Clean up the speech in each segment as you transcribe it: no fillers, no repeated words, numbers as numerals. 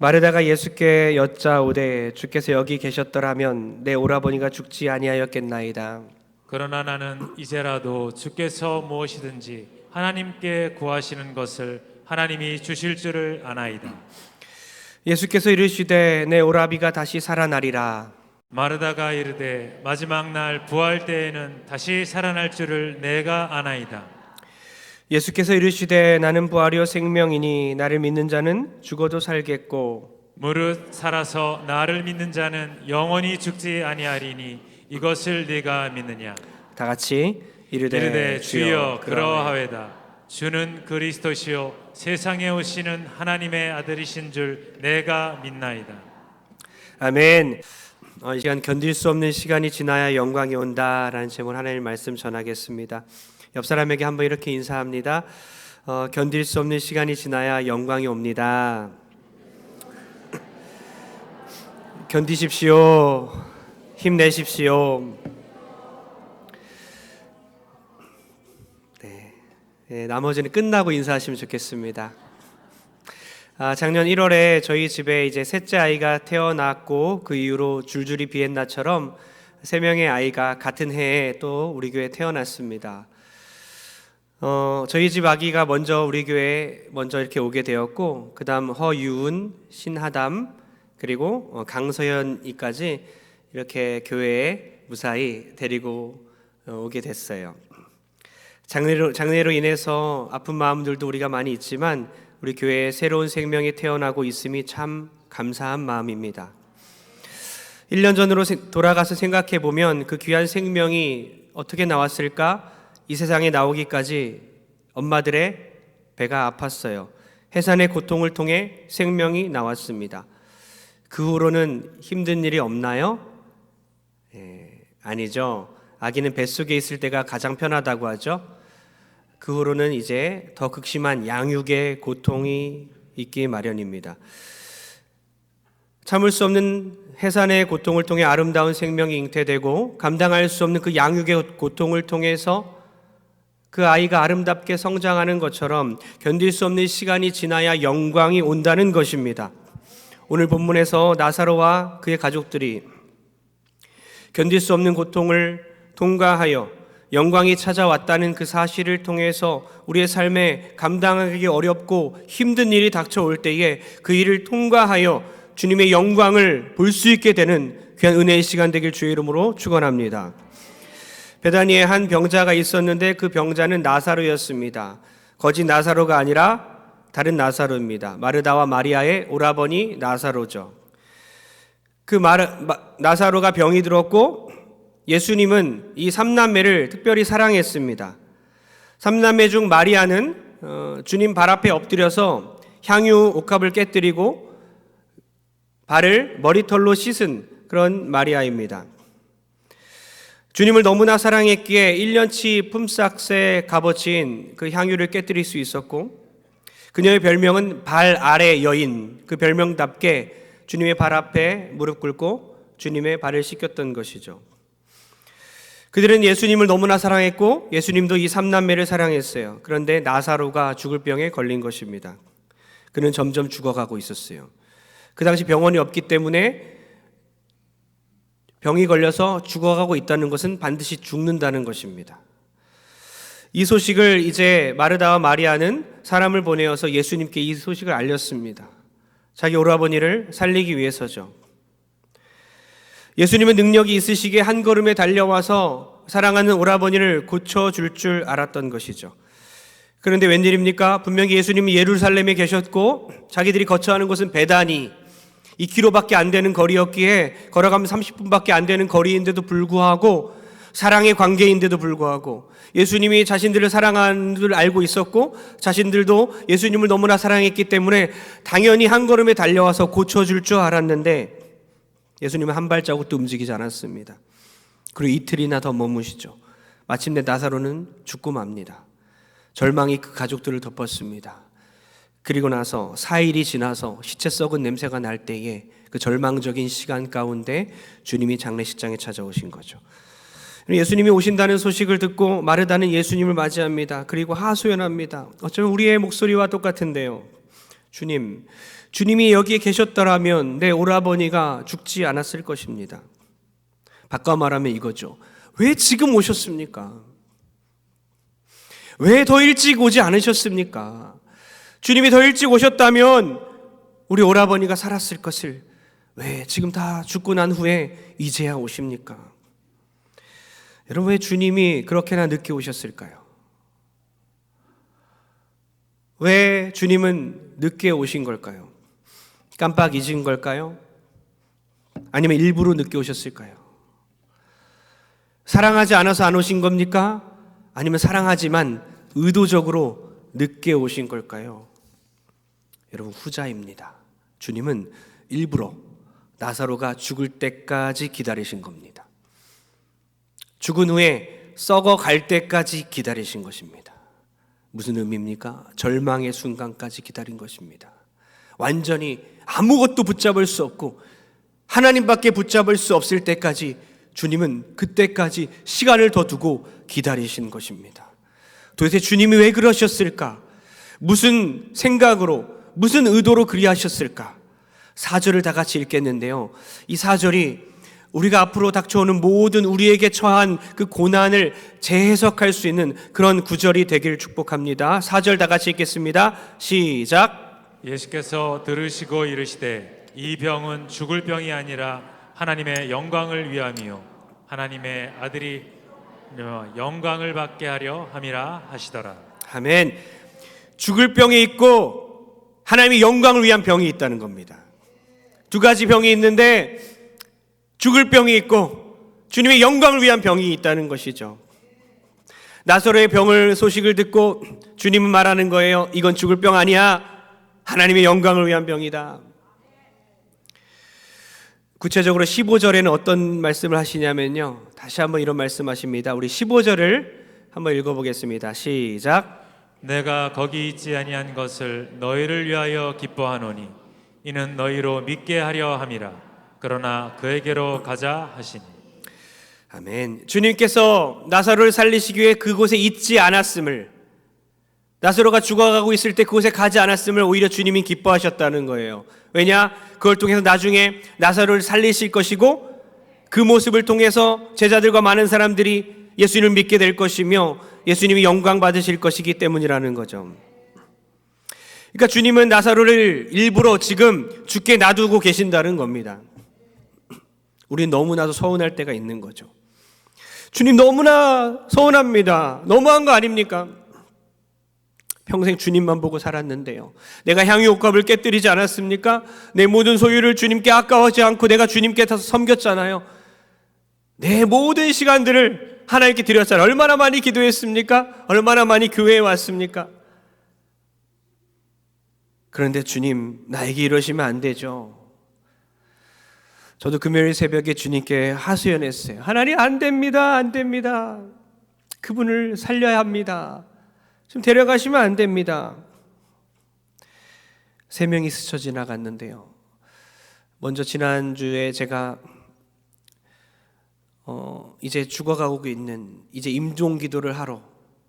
마르다가 예수께 여짜오되 주께서 여기 계셨더라면 내 오라버니가 죽지 아니하였겠나이다. 그러나 나는 이제라도 주께서 무엇이든지 하나님께 구하시는 것을 하나님이 주실 줄을 아나이다. 예수께서 이르시되 내 오라비가 다시 살아나리라. 마르다가 이르되 마지막 날 부활 때에는 다시 살아날 줄을 내가 아나이다. 예수께서 이르시되 나는 부활이요 생명이니 나를 믿는 자는 죽어도 살겠고 무릇 살아서 나를 믿는 자는 영원히 죽지 아니하리니 이것을 네가 믿느냐? 다 같이 이르되 주여 그러하외다. 주는 그리스도시요 세상에 오시는 하나님의 아들이신 줄 내가 믿나이다. 아멘. 이 시간 견딜 수 없는 시간이 지나야 영광이 온다라는 제목 하나님의 말씀 전하겠습니다. 옆 사람에게 한번 이렇게 인사합니다. 견딜 수 없는 시간이 지나야 영광이 옵니다. 견디십시오. 힘내십시오. 네, 나머지는 끝나고 인사하시면 좋겠습니다. 작년 1월에 저희 집에 이제 셋째 아이가 태어났고 그 이후로 줄줄이 비엔나처럼 3명의 아이가 같은 해에 또 우리 교회에 태어났습니다. 저희 집 아기가 먼저 우리 교회에 먼저 이렇게 오게 되었고 그 다음 허유은, 신하담 그리고 강서연이까지 이렇게 교회에 무사히 데리고 오게 됐어요. 장례로 인해서 아픈 마음들도 우리가 많이 있지만 우리 교회에 새로운 생명이 태어나고 있음이 참 감사한 마음입니다. 1년 전으로 돌아가서 생각해 보면 그 귀한 생명이 어떻게 나왔을까? 이 세상에 나오기까지 엄마들의 배가 아팠어요. 해산의 고통을 통해 생명이 나왔습니다. 그 후로는 힘든 일이 없나요? 아니죠. 아기는 뱃속에 있을 때가 가장 편하다고 하죠. 그 후로는 이제 더 극심한 양육의 고통이 있기 마련입니다. 참을 수 없는 해산의 고통을 통해 아름다운 생명이 잉태되고 감당할 수 없는 그 양육의 고통을 통해서 그 아이가 아름답게 성장하는 것처럼 견딜 수 없는 시간이 지나야 영광이 온다는 것입니다. 오늘 본문에서 나사로와 그의 가족들이 견딜 수 없는 고통을 통과하여 영광이 찾아왔다는 그 사실을 통해서 우리의 삶에 감당하기 어렵고 힘든 일이 닥쳐올 때에 그 일을 통과하여 주님의 영광을 볼 수 있게 되는 귀한 은혜의 시간 되길 주의 이름으로 축원합니다. 베다니에 한 병자가 있었는데 그 병자는 나사로였습니다. 거짓 나사로가 아니라 다른 나사로입니다. 마르다와 마리아의 오라버니 나사로죠. 그 나사로가 병이 들었고 예수님은 이 3남매를 특별히 사랑했습니다. 3남매 중 마리아는 주님 발 앞에 엎드려서 향유 옥합을 깨뜨리고 발을 머리털로 씻은 그런 마리아입니다. 주님을 너무나 사랑했기에 1년치 품삯에 값어치인 그 향유를 깨뜨릴 수 있었고 그녀의 별명은 발 아래 여인, 그 별명답게 주님의 발 앞에 무릎 꿇고 주님의 발을 씻겼던 것이죠. 그들은 예수님을 너무나 사랑했고 예수님도 이 3남매를 사랑했어요. 그런데 나사로가 죽을 병에 걸린 것입니다. 그는 점점 죽어가고 있었어요. 그 당시 병원이 없기 때문에 병이 걸려서 죽어가고 있다는 것은 반드시 죽는다는 것입니다. 이 소식을 이제 마르다와 마리아는 사람을 보내어서 예수님께 이 소식을 알렸습니다. 자기 오라버니를 살리기 위해서죠. 예수님은 능력이 있으시기에 한 걸음에 달려와서 사랑하는 오라버니를 고쳐줄 줄 알았던 것이죠. 그런데 웬일입니까? 분명히 예수님이 예루살렘에 계셨고 자기들이 거처하는 곳은 베다니 2km밖에 안 되는 거리였기에 걸어가면 30분밖에 안 되는 거리인데도 불구하고 사랑의 관계인데도 불구하고 예수님이 자신들을 사랑하는 줄 알고 있었고 자신들도 예수님을 너무나 사랑했기 때문에 당연히 한 걸음에 달려와서 고쳐줄 줄 알았는데 예수님은 한 발자국도 움직이지 않았습니다. 그리고 이틀이나 더 머무시죠. 마침내 나사로는 죽고 맙니다. 절망이 그 가족들을 덮었습니다. 그리고 나서 4일이 지나서 시체 썩은 냄새가 날 때에 그 절망적인 시간 가운데 주님이 장례식장에 찾아오신 거죠. 예수님이 오신다는 소식을 듣고 마르다는 예수님을 맞이합니다. 그리고 하소연합니다. 어쩌면 우리의 목소리와 똑같은데요. 주님, 주님이 여기에 계셨더라면 내 오라버니가 죽지 않았을 것입니다. 바꿔 말하면 이거죠. 왜 지금 오셨습니까? 왜 더 일찍 오지 않으셨습니까? 주님이 더 일찍 오셨다면 우리 오라버니가 살았을 것을 왜 지금 다 죽고 난 후에 이제야 오십니까? 여러분, 왜 주님이 그렇게나 늦게 오셨을까요? 왜 주님은 늦게 오신 걸까요? 깜빡 잊은 걸까요? 아니면 일부러 늦게 오셨을까요? 사랑하지 않아서 안 오신 겁니까? 아니면 사랑하지만 의도적으로 늦게 오신 걸까요? 여러분, 후자입니다. 주님은 일부러 나사로가 죽을 때까지 기다리신 겁니다. 죽은 후에 썩어갈 때까지 기다리신 것입니다. 무슨 의미입니까? 절망의 순간까지 기다린 것입니다. 완전히 아무것도 붙잡을 수 없고 하나님밖에 붙잡을 수 없을 때까지 주님은 그때까지 시간을 더 두고 기다리신 것입니다. 도대체 주님이 왜 그러셨을까? 무슨 생각으로, 무슨 의도로 그리하셨을까? 4절을 다 같이 읽겠는데요. 이 4절이 우리가 앞으로 닥쳐오는 모든 우리에게 처한 그 고난을 재해석할 수 있는 그런 구절이 되기를 축복합니다. 4절 다 같이 읽겠습니다. 시작. 예수께서 들으시고 이르시되 이 병은 죽을 병이 아니라 하나님의 영광을 위함이요 하나님의 아들이 영광을 받게 하려 함이라 하시더라. 아멘. 죽을 병이 있고 하나님의 영광을 위한 병이 있다는 겁니다. 두 가지 병이 있는데 죽을 병이 있고 주님의 영광을 위한 병이 있다는 것이죠. 나사로의 병을 소식을 듣고 주님은 말하는 거예요. 이건 죽을 병 아니야. 하나님의 영광을 위한 병이다. 구체적으로 15절에는 어떤 말씀을 하시냐면요. 다시 한번 이런 말씀하십니다. 우리 15절을 한번 읽어보겠습니다. 시작. 내가 거기 있지 아니한 것을 너희를 위하여 기뻐하노니 이는 너희로 믿게 하려 함이라. 그러나 그에게로 가자 하시니. 아멘. 주님께서 나사로를 살리시기 위해 그곳에 있지 않았음을, 나사로가 죽어가고 있을 때 그곳에 가지 않았음을 오히려 주님이 기뻐하셨다는 거예요. 왜냐? 그걸 통해서 나중에 나사로를 살리실 것이고 그 모습을 통해서 제자들과 많은 사람들이 예수님을 믿게 될 것이며 예수님이 영광 받으실 것이기 때문이라는 거죠. 그러니까 주님은 나사로를 일부러 지금 죽게 놔두고 계신다는 겁니다. 우리는 너무나도 서운할 때가 있는 거죠. 주님, 너무나 서운합니다. 너무한 거 아닙니까? 평생 주님만 보고 살았는데요. 내가 향유옥합을 깨뜨리지 않았습니까? 내 모든 소유를 주님께 아까워하지 않고 내가 주님께 가서 섬겼잖아요. 내 모든 시간들을 하나님께 드렸잖아요. 얼마나 많이 기도했습니까? 얼마나 많이 교회에 왔습니까? 그런데 주님, 나에게 이러시면 안 되죠. 저도 금요일 새벽에 주님께 하소연했어요. 하나님, 안 됩니다. 안 됩니다. 그분을 살려야 합니다. 좀 데려가시면 안 됩니다. 3명이 스쳐 지나갔는데요. 먼저 지난주에 제가 이제 죽어가고 있는, 이제 임종 기도를 하러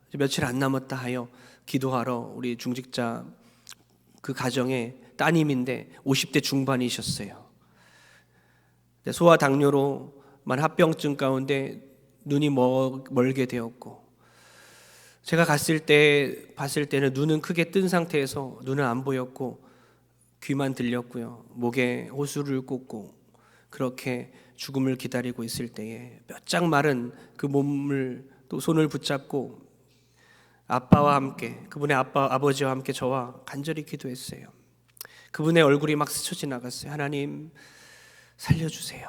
이제 며칠 안 남았다 하여 기도하러 우리 중직자 그 가정의 따님인데 50대 중반이셨어요. 소아 당뇨로만 합병증 가운데 눈이 멀게 되었고, 제가 봤을 때는 눈은 크게 뜬 상태에서 눈은 안 보였고 귀만 들렸고요. 목에 호수를 꽂고 그렇게 죽음을 기다리고 있을 때에 뼈짝 마른 그 몸을 또 손을 붙잡고 아빠와 함께, 그분의 아버지와 함께 저와 간절히 기도했어요. 그분의 얼굴이 막 스쳐 지나갔어요. 하나님, 살려주세요.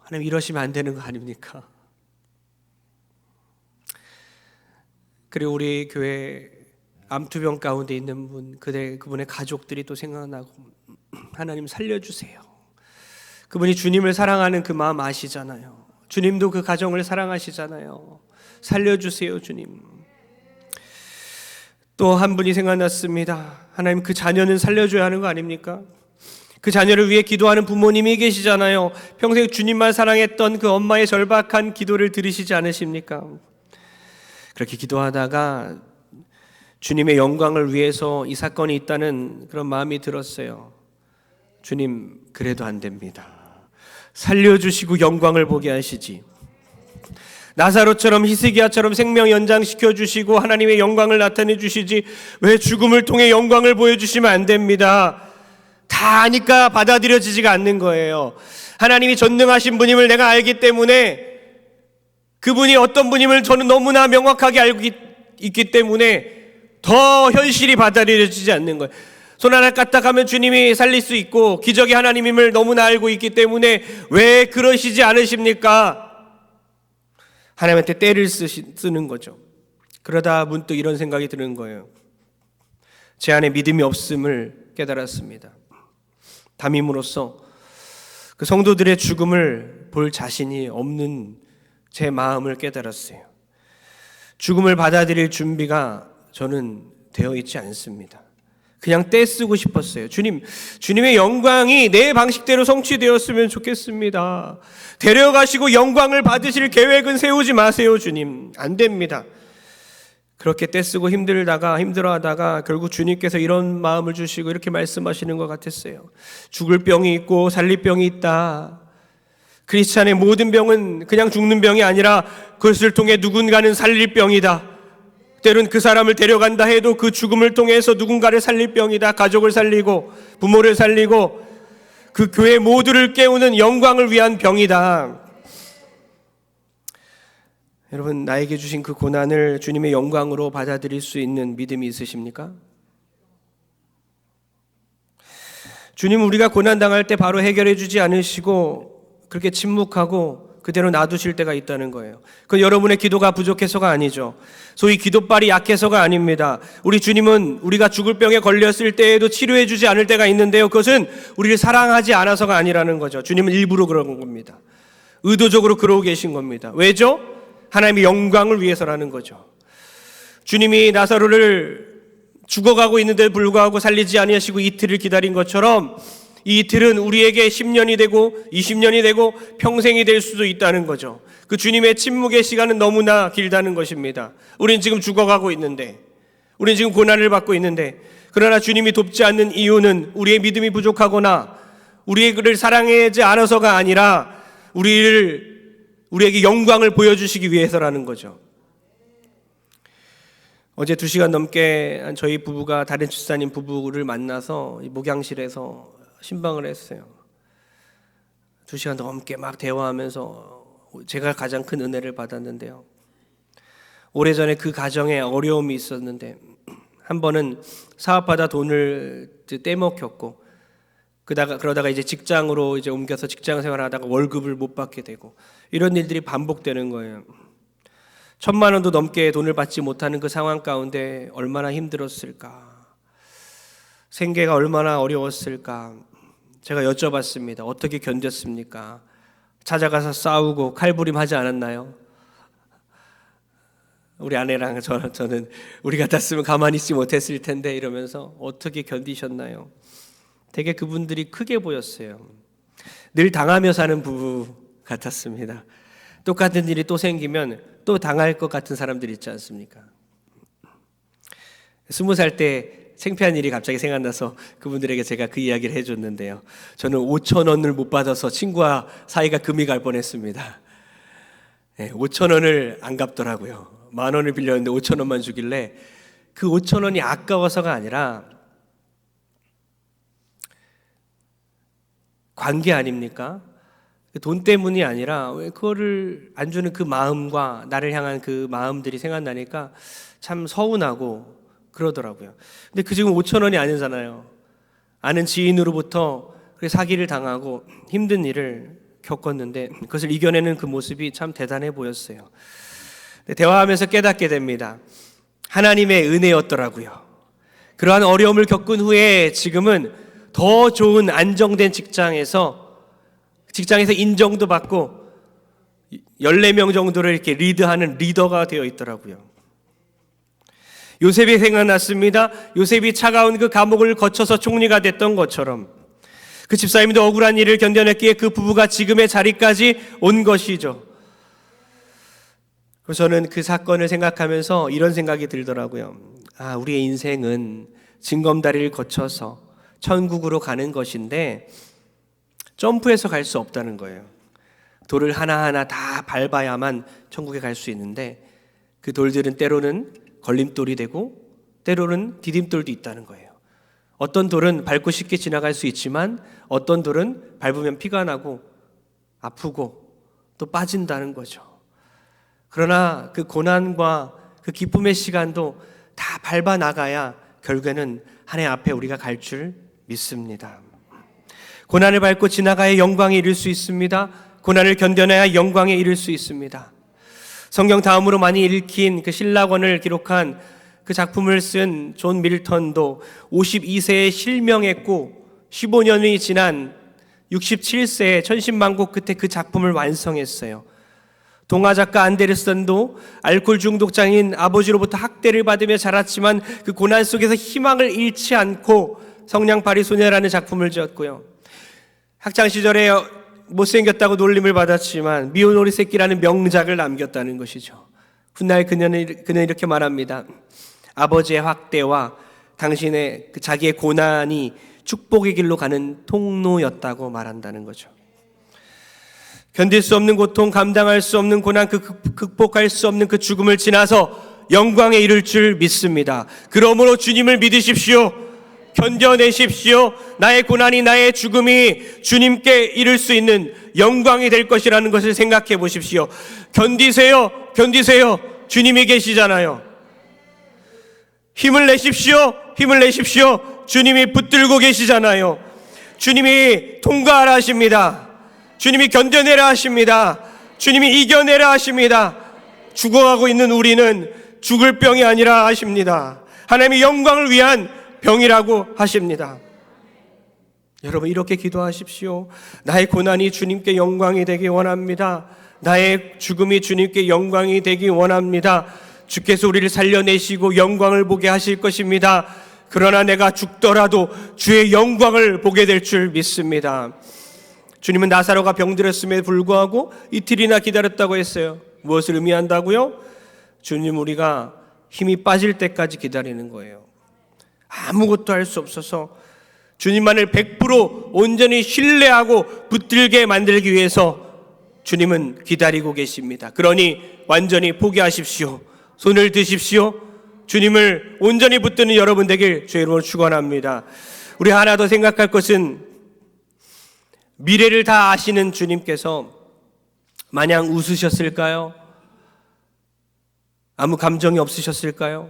하나님, 이러시면 안 되는 거 아닙니까? 그리고 우리 교회 암투병 가운데 있는 분, 그분의 가족들이 또 생각나고, 하나님 살려주세요. 그분이 주님을 사랑하는 그 마음 아시잖아요. 주님도 그 가정을 사랑하시잖아요. 살려주세요, 주님. 또 한 분이 생각났습니다. 하나님, 그 자녀는 살려줘야 하는 거 아닙니까? 그 자녀를 위해 기도하는 부모님이 계시잖아요. 평생 주님만 사랑했던 그 엄마의 절박한 기도를 들으시지 않으십니까? 그렇게 기도하다가 주님의 영광을 위해서 이 사건이 있다는 그런 마음이 들었어요. 주님, 그래도 안 됩니다. 살려주시고 영광을 보게 하시지. 나사로처럼 히스기야처럼 생명 연장시켜 주시고 하나님의 영광을 나타내 주시지 왜 죽음을 통해 영광을 보여주시면 안 됩니다. 다 아니까 받아들여지지가 않는 거예요. 하나님이 전능하신 분임을 내가 알기 때문에, 그분이 어떤 분임을 저는 너무나 명확하게 알고 있기 때문에 더 현실이 받아들여지지 않는 거예요. 손 하나 까딱하면 주님이 살릴 수 있고 기적의 하나님임을 너무나 알고 있기 때문에 왜 그러시지 않으십니까? 하나님한테 때를 쓰는 거죠. 그러다 문득 이런 생각이 드는 거예요. 제 안에 믿음이 없음을 깨달았습니다. 담임으로써 그 성도들의 죽음을 볼 자신이 없는 제 마음을 깨달았어요. 죽음을 받아들일 준비가 저는 되어 있지 않습니다. 그냥 떼쓰고 싶었어요. 주님의 영광이 내 방식대로 성취되었으면 좋겠습니다. 데려가시고 영광을 받으실 계획은 세우지 마세요, 주님. 안 됩니다. 그렇게 떼쓰고 힘들어하다가 결국 주님께서 이런 마음을 주시고 이렇게 말씀하시는 것 같았어요. 죽을 병이 있고 살릴 병이 있다. 크리스찬의 모든 병은 그냥 죽는 병이 아니라 그것을 통해 누군가는 살릴 병이다. 때론 그 사람을 데려간다 해도 그 죽음을 통해서 누군가를 살릴 병이다. 가족을 살리고 부모를 살리고 그 교회 모두를 깨우는 영광을 위한 병이다. 여러분, 나에게 주신 그 고난을 주님의 영광으로 받아들일 수 있는 믿음이 있으십니까? 주님은 우리가 고난당할 때 바로 해결해 주지 않으시고 그렇게 침묵하고 그대로 놔두실 때가 있다는 거예요. 그건 여러분의 기도가 부족해서가 아니죠. 소위 기도발이 약해서가 아닙니다. 우리 주님은 우리가 죽을 병에 걸렸을 때에도 치료해 주지 않을 때가 있는데요, 그것은 우리를 사랑하지 않아서가 아니라는 거죠. 주님은 일부러 그런 겁니다. 의도적으로 그러고 계신 겁니다. 왜죠? 하나님의 영광을 위해서라는 거죠. 주님이 나사로를 죽어가고 있는데 불구하고 살리지 아니하시고 이틀을 기다린 것처럼 이 이틀은 우리에게 10년이 되고 20년이 되고 평생이 될 수도 있다는 거죠. 그 주님의 침묵의 시간은 너무나 길다는 것입니다. 우린 지금 죽어가고 있는데, 우린 지금 고난을 받고 있는데, 그러나 주님이 돕지 않는 이유는 우리의 믿음이 부족하거나 우리를 사랑하지 않아서가 아니라 우리에게 영광을 보여주시기 위해서라는 거죠. 어제 2시간 넘게 저희 부부가 다른 집사님 부부를 만나서 목양실에서 신방을 했어요. 2시간 넘게 막 대화하면서 제가 가장 큰 은혜를 받았는데요. 오래전에 그 가정에 어려움이 있었는데 한 번은 사업하다 돈을 떼먹혔고 그러다가 이제 직장으로 이제 옮겨서 직장 생활하다가 월급을 못 받게 되고 이런 일들이 반복되는 거예요. 1,000만 원도 넘게 돈을 받지 못하는 그 상황 가운데 얼마나 힘들었을까? 생계가 얼마나 어려웠을까? 제가 여쭤봤습니다. 어떻게 견뎠습니까? 찾아가서 싸우고 칼부림하지 않았나요? 우리 아내랑 저는 우리 같았으면 가만히 있지 못했을 텐데 이러면서 어떻게 견디셨나요? 되게 그분들이 크게 보였어요. 늘 당하며 사는 부부 같았습니다. 똑같은 일이 또 생기면 또 당할 것 같은 사람들 있지 않습니까? 20살 때 창피한 일이 갑자기 생각나서 그분들에게 제가 그 이야기를 해줬는데요. 저는 5,000원을 못 받아서 친구와 사이가 금이 갈 뻔했습니다. 5,000원을 안 갚더라고요. 10,000원을 빌렸는데 5,000원만 주길래 그 5,000원이 아까워서가 아니라 관계 아닙니까? 돈 때문이 아니라 왜 그거를 안 주는 그 마음과 나를 향한 그 마음들이 생각나니까 참 서운하고 그러더라고요. 근데 그 지금 5,000원이 아니잖아요. 아는 지인으로부터 사기를 당하고 힘든 일을 겪었는데 그것을 이겨내는 그 모습이 참 대단해 보였어요. 대화하면서 깨닫게 됩니다. 하나님의 은혜였더라고요. 그러한 어려움을 겪은 후에 지금은 더 좋은 안정된 직장에서 인정도 받고 14명 정도를 이렇게 리드하는 리더가 되어 있더라고요. 요셉이 생각났습니다. 요셉이 차가운 그 감옥을 거쳐서 총리가 됐던 것처럼 그 집사님도 억울한 일을 견뎌냈기에 그 부부가 지금의 자리까지 온 것이죠. 그래서 저는 그 사건을 생각하면서 이런 생각이 들더라고요. 우리의 인생은 징검다리를 거쳐서 천국으로 가는 것인데 점프해서 갈 수 없다는 거예요. 돌을 하나하나 다 밟아야만 천국에 갈 수 있는데 그 돌들은 때로는 걸림돌이 되고 때로는 디딤돌도 있다는 거예요. 어떤 돌은 밟고 쉽게 지나갈 수 있지만 어떤 돌은 밟으면 피가 나고 아프고 또 빠진다는 거죠. 그러나 그 고난과 그 기쁨의 시간도 다 밟아 나가야 결국에는 하나님 앞에 우리가 갈 줄 믿습니다. 고난을 밟고 지나가야 영광에 이를 수 있습니다. 고난을 견뎌내야 영광에 이를 수 있습니다. 성경 다음으로 많이 읽힌 그 신라권을 기록한 그 작품을 쓴 존 밀턴도 52세에 실명했고 15년이 지난 67세에 천신만고 끝에 그 작품을 완성했어요. 동화 작가 안데르센도 알코올 중독자인 아버지로부터 학대를 받으며 자랐지만 그 고난 속에서 희망을 잃지 않고 성냥팔이 소녀라는 작품을 지었고요. 학창 시절에 못생겼다고 놀림을 받았지만 미오노리 새끼라는 명작을 남겼다는 것이죠. 훗날 그는 이렇게 말합니다. 아버지의 학대와 당신의 자기의 고난이 축복의 길로 가는 통로였다고 말한다는 거죠. 견딜 수 없는 고통, 감당할 수 없는 고난, 극복할 수 없는 그 죽음을 지나서 영광에 이를 줄 믿습니다. 그러므로 주님을 믿으십시오. 견뎌내십시오. 나의 고난이, 나의 죽음이 주님께 이를 수 있는 영광이 될 것이라는 것을 생각해 보십시오. 견디세요. 견디세요. 주님이 계시잖아요. 힘을 내십시오. 힘을 내십시오. 주님이 붙들고 계시잖아요. 주님이 통과하라 하십니다. 주님이 견뎌내라 하십니다. 주님이 이겨내라 하십니다. 죽어가고 있는 우리는 죽을 병이 아니라 하십니다. 하나님의 영광을 위한 병이라고 하십니다. 여러분 이렇게 기도하십시오. 나의 고난이 주님께 영광이 되기 원합니다. 나의 죽음이 주님께 영광이 되기 원합니다. 주께서 우리를 살려내시고 영광을 보게 하실 것입니다. 그러나 내가 죽더라도 주의 영광을 보게 될 줄 믿습니다. 주님은 나사로가 병들었음에 불구하고 이틀이나 기다렸다고 했어요. 무엇을 의미한다고요? 주님 우리가 힘이 빠질 때까지 기다리는 거예요. 아무것도 할 수 없어서 주님만을 100% 온전히 신뢰하고 붙들게 만들기 위해서 주님은 기다리고 계십니다. 그러니 완전히 포기하십시오. 손을 드십시오. 주님을 온전히 붙드는 여러분 되길 주의 이름으로 축원합니다. 우리 하나 더 생각할 것은 미래를 다 아시는 주님께서 마냥 웃으셨을까요? 아무 감정이 없으셨을까요?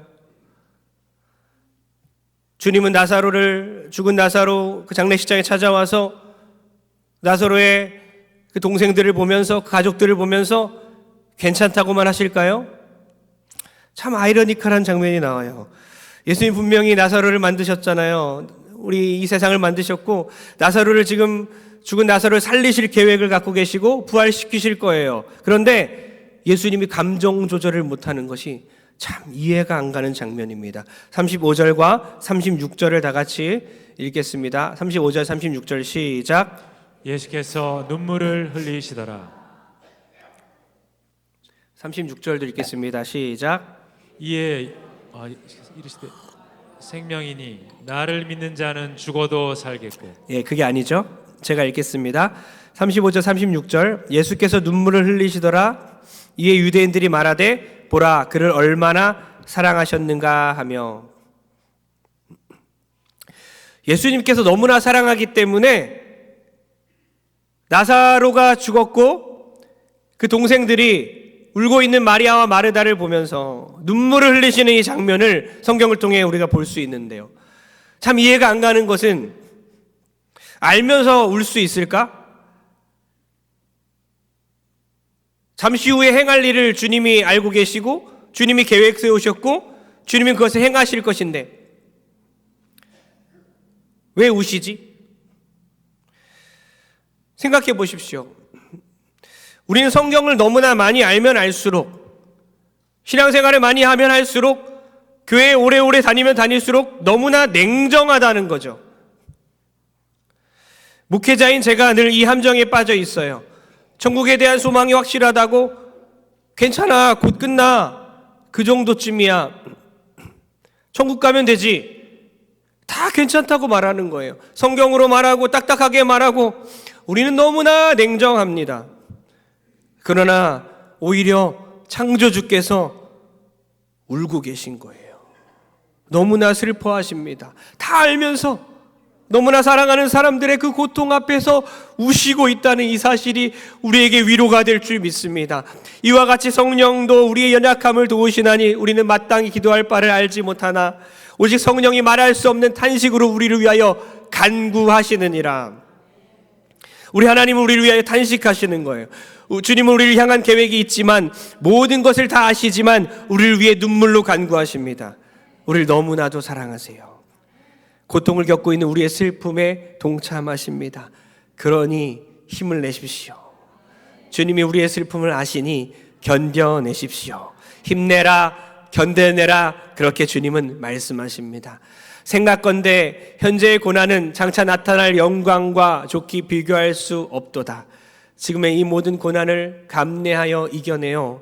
주님은 죽은 나사로 그 장례식장에 찾아와서 나사로의 그 동생들을 보면서 그 가족들을 보면서 괜찮다고만 하실까요? 참 아이러니컬한 장면이 나와요. 예수님 분명히 나사로를 만드셨잖아요. 우리 이 세상을 만드셨고 나사로를 지금 죽은 나사로를 살리실 계획을 갖고 계시고 부활시키실 거예요. 그런데 예수님이 감정 조절을 못하는 것이 참 이해가 안 가는 장면입니다. 35절과 36절을 다 같이 읽겠습니다. 35절 36절 시작. 예수께서 눈물을 흘리시더라. 36절도 읽겠습니다. 시작. 이에 이르시되 생명이니 나를 믿는 자는 죽어도 살겠고. 예, 그게 아니죠. 제가 읽겠습니다. 35절 36절 예수께서 눈물을 흘리시더라. 이에 유대인들이 말하되 보라 그를 얼마나 사랑하셨는가 하며, 예수님께서 너무나 사랑하기 때문에 나사로가 죽었고 그 동생들이 울고 있는 마리아와 마르다를 보면서 눈물을 흘리시는 이 장면을 성경을 통해 우리가 볼 수 있는데요. 참 이해가 안 가는 것은 알면서 울 수 있을까? 잠시 후에 행할 일을 주님이 알고 계시고 주님이 계획 세우셨고 주님이 그것을 행하실 것인데 왜 우시지? 생각해 보십시오. 우리는 성경을 너무나 많이 알면 알수록, 신앙생활을 많이 하면 할수록, 교회에 오래오래 다니면 다닐수록 너무나 냉정하다는 거죠. 목회자인 제가 늘 이 함정에 빠져 있어요. 천국에 대한 소망이 확실하다고 괜찮아, 곧 끝나, 그 정도쯤이야, 천국 가면 되지, 다 괜찮다고 말하는 거예요. 성경으로 말하고 딱딱하게 말하고 우리는 너무나 냉정합니다. 그러나 오히려 창조주께서 울고 계신 거예요. 너무나 슬퍼하십니다. 다 알면서 너무나 사랑하는 사람들의 그 고통 앞에서 우시고 있다는 이 사실이 우리에게 위로가 될 줄 믿습니다. 이와 같이 성령도 우리의 연약함을 도우시나니 우리는 마땅히 기도할 바를 알지 못하나 오직 성령이 말할 수 없는 탄식으로 우리를 위하여 간구하시느니라. 우리 하나님은 우리를 위하여 탄식하시는 거예요. 주님은 우리를 향한 계획이 있지만 모든 것을 다 아시지만 우리를 위해 눈물로 간구하십니다. 우리를 너무나도 사랑하세요. 고통을 겪고 있는 우리의 슬픔에 동참하십니다. 그러니 힘을 내십시오. 주님이 우리의 슬픔을 아시니 견뎌내십시오. 힘내라, 견뎌내라, 그렇게 주님은 말씀하십니다. 생각건대 현재의 고난은 장차 나타날 영광과 좋게 비교할 수 없도다. 지금의 이 모든 고난을 감내하여 이겨내어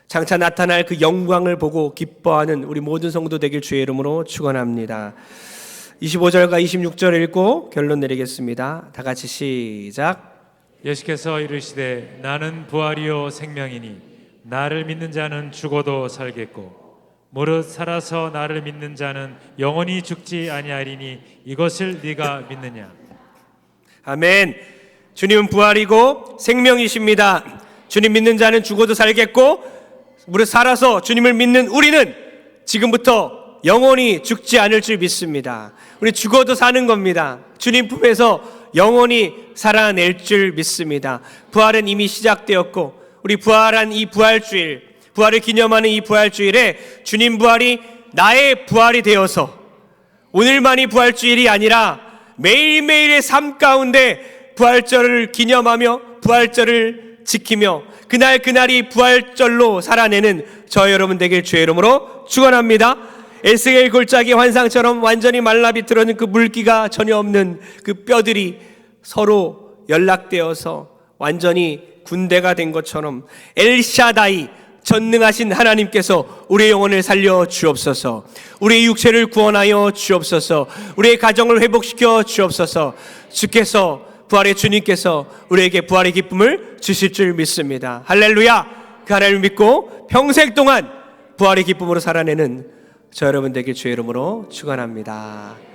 장차 나타날 그 영광을 보고 기뻐하는 우리 모든 성도 되길 주의 이름으로 축원합니다. 25절과 26절 읽고 결론 내리겠습니다. 다 같이 시작. 예수께서 이르시되 나는 부활이요 생명이니 나를 믿는 자는 죽어도 살겠고 무릇 살아서 나를 믿는 자는 영원히 죽지 아니하리니 이것을 네가 믿느냐. 아멘. 주님은 부활이고 생명이십니다. 주님 믿는 자는 죽어도 살겠고 무릇 살아서 주님을 믿는 우리는 지금부터 영원히 죽지 않을 줄 믿습니다. 우리 죽어도 사는 겁니다. 주님 품에서 영원히 살아낼 줄 믿습니다. 부활은 이미 시작되었고 우리 부활한 이 부활주일, 부활을 기념하는 이 부활주일에 주님 부활이 나의 부활이 되어서 오늘만이 부활주일이 아니라 매일매일의 삶 가운데 부활절을 기념하며 부활절을 지키며 그날이 부활절로 살아내는 저 여러분 되길 주의 이름으로 축원합니다. 에스겔 골짜기 환상처럼 완전히 말라 비틀어진 그 물기가 전혀 없는 그 뼈들이 서로 연락되어서 완전히 군대가 된 것처럼 엘샤다이 전능하신 하나님께서 우리의 영혼을 살려 주옵소서. 우리의 육체를 구원하여 주옵소서. 우리의 가정을 회복시켜 주옵소서. 주께서 부활의 주님께서 우리에게 부활의 기쁨을 주실 줄 믿습니다. 할렐루야. 그 하나님을 믿고 평생 동안 부활의 기쁨으로 살아내는 저 여러분 되길 주의 이름으로 축원합니다.